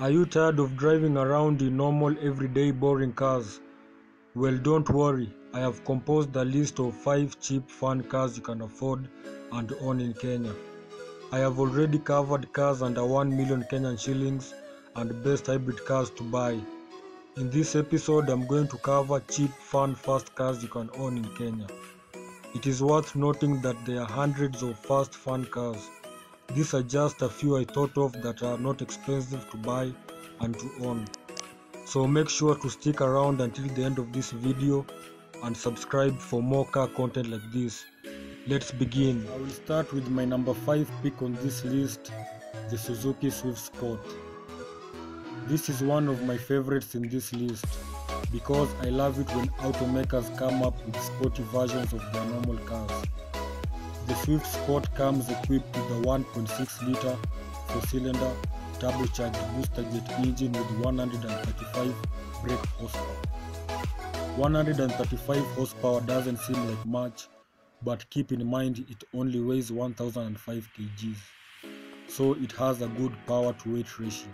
Are you tired of driving around in normal everyday boring cars? Well, don't worry, I have composed a list of 5 cheap fun cars you can afford and own in Kenya. I have already covered cars under 1 million Kenyan shillings and best hybrid cars to buy. In this episode, I'm going to cover cheap, fun, fast cars you can own in Kenya. It is worth noting that there are hundreds of fast, fun cars. These are just a few I thought of that are not expensive to buy and to own. So make sure to stick around until the end of this video and subscribe for more car content like this. Let's begin. I will start with my number 5 pick on this list, the Suzuki Swift Sport. This is one of my favorites in this list because I love it when automakers come up with sporty versions of their normal cars. The Swift Sport comes equipped with a 1.6-liter 4-cylinder turbocharged booster jet engine with 135 brake horsepower. 135 horsepower doesn't seem like much, but keep in mind it only weighs 1005 kgs, so it has a good power to weight ratio.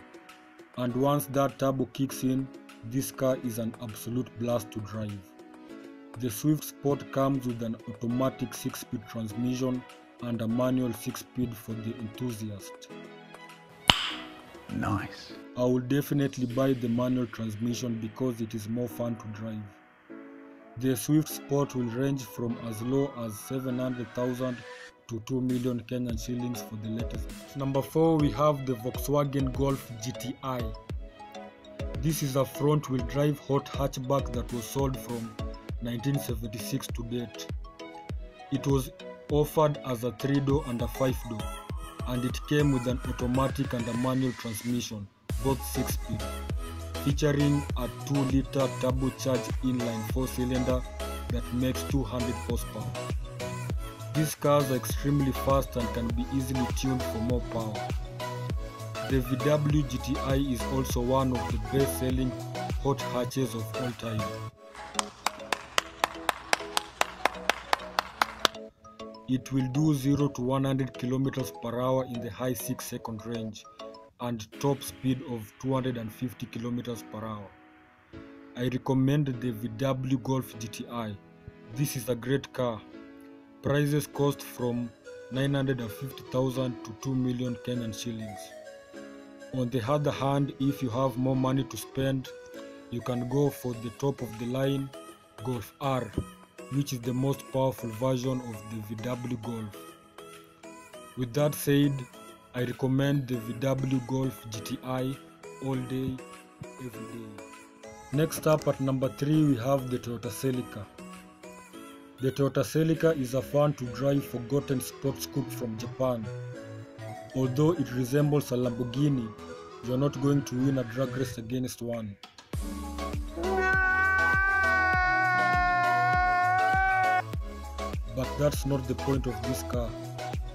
And once that turbo kicks in, this car is an absolute blast to drive. The Swift Sport comes with an automatic 6-speed transmission and a manual 6-speed for the enthusiast. Nice. I will definitely buy the manual transmission because it is more fun to drive. The Swift Sport will range from as low as 700,000 to 2 million Kenyan shillings for the latest. Number 4, we have the Volkswagen Golf GTI. This is a front-wheel drive hot hatchback that was sold from 1976 to date. It was offered as a 3-door and a 5-door, and it came with an automatic and a manual transmission, both 6-speed, featuring a 2-liter turbocharged inline 4-cylinder that makes 200 horsepower. These cars are extremely fast and can be easily tuned for more power. The VW GTI is also one of the best-selling hot hatches of all time. It will do 0 to 100 km per hour in the high 6-second range and top speed of 250 km per hour. I recommend the VW Golf GTI. This is a great car. Prices cost from 950,000 to 2 million Kenyan shillings. On the other hand, if you have more money to spend, you can go for the top of the line Golf R, which is the most powerful version of the VW Golf. With that said, I recommend the VW Golf GTI all day, every day. Next up at number 3, we have the Toyota Celica. The Toyota Celica is a fun-to-drive forgotten sports coupe from Japan. Although it resembles a Lamborghini, you are not going to win a drag race against one. But that's not the point of this car.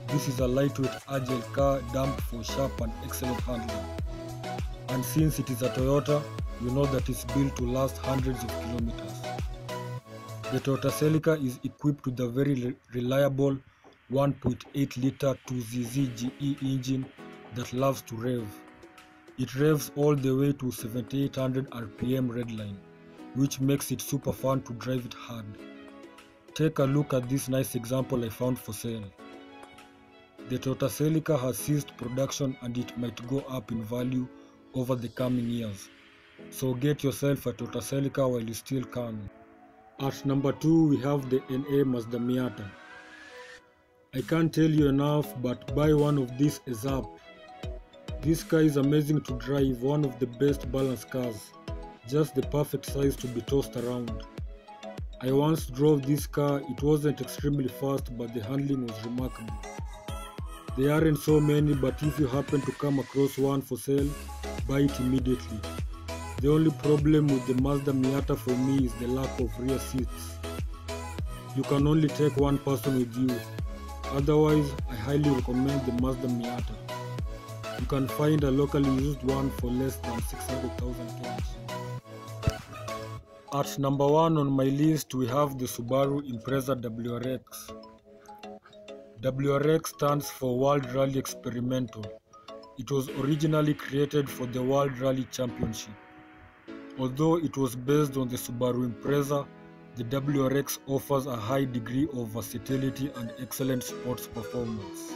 This is a lightweight, agile car dumped for sharp and excellent handling. And since it is a Toyota, you know that it's built to last hundreds of kilometers. The Toyota Celica is equipped with a very reliable 1.8-liter 2ZZ GE engine that loves to rev. It revs all the way to 7800 RPM redline, which makes it super fun to drive it hard. Take a look at this nice example I found for sale. The Toyota Celica has ceased production and it might go up in value over the coming years. So get yourself a Toyota Celica while you still can. At number 2, we have the NA Mazda Miata. I can't tell you enough, but buy one of these ASAP. This car is amazing to drive, one of the best balanced cars, just the perfect size to be tossed around. I once drove this car. It wasn't extremely fast, but the handling was remarkable. There aren't so many, but if you happen to come across one for sale, buy it immediately. The only problem with the Mazda Miata for me is the lack of rear seats. You can only take one person with you. Otherwise, I highly recommend the Mazda Miata. You can find a locally used one for less than 600,000 Kenyan shillings. At number 1 on my list, we have the Subaru Impreza WRX. WRX stands for World Rally Experimental. It was originally created for the World Rally Championship. Although it was based on the Subaru Impreza, the WRX offers a high degree of versatility and excellent sports performance.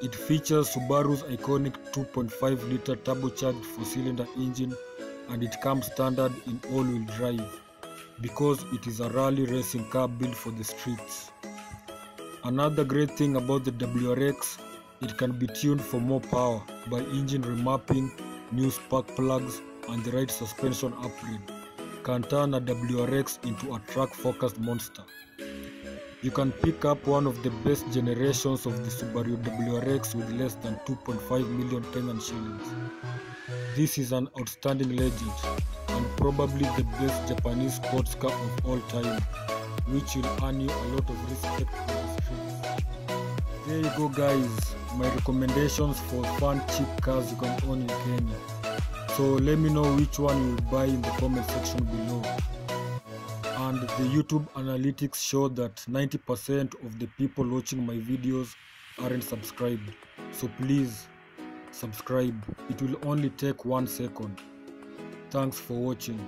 It features Subaru's iconic 2.5-liter turbocharged 4-cylinder engine, and it comes standard in all-wheel drive because it is a rally racing car built for the streets. Another great thing about the WRX, it can be tuned for more power by engine remapping, new spark plugs, and the right suspension upgrade can turn a WRX into a track-focused monster. You can pick up one of the best generations of the Subaru WRX with less than 2.5 million Kenyan shillings. This is an outstanding legend and probably the best Japanese sports car of all time, which will earn you a lot of respect on the streets. There you go guys, my recommendations for fun cheap cars you can own in Kenya. So let me know which one you will buy in the comment section below. And the YouTube analytics show that 90% of the people watching my videos aren't subscribed. So please subscribe. It will only take 1 second. Thanks for watching.